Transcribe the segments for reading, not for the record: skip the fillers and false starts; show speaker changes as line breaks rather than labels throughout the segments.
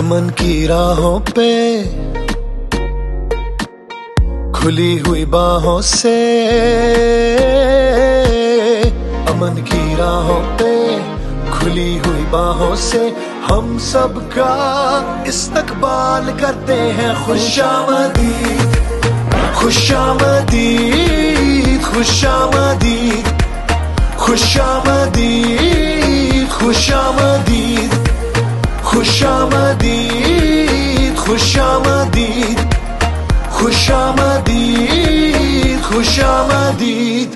अमन की राहों पे खुली हुई बाहों से, अमन की राहों पे खुली हुई बाहों से हम सबका इस्तकबाल करते हैं। खुशामदीद खुशामदीद खुशामदीद खुशामदीद खुशामदीद खुशामदीद खुशामदीद खुशामदीद खुशामदीद।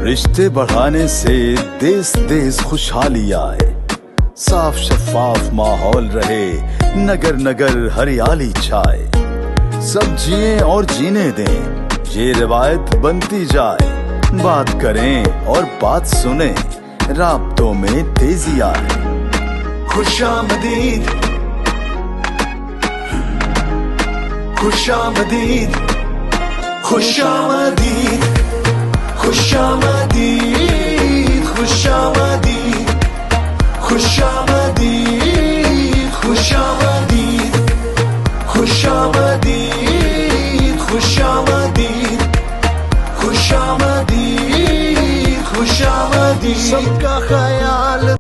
रिश्ते बढ़ाने से देश देश खुशहाली आए, साफ शफाफ माहौल रहे, नगर नगर हरियाली छाए। सब जिए और जीने दें, ये रिवायत बनती जाए। बात करें और बात सुने, राब्तों में तेजी आए।
खुशामदीद खुशामदीद खुशामदीद खुशामदीद खुशामदीद खुशामदीद खुशामदीद खुशामदीद खुशामदीद खुशामदीद खुशामदीद। सबका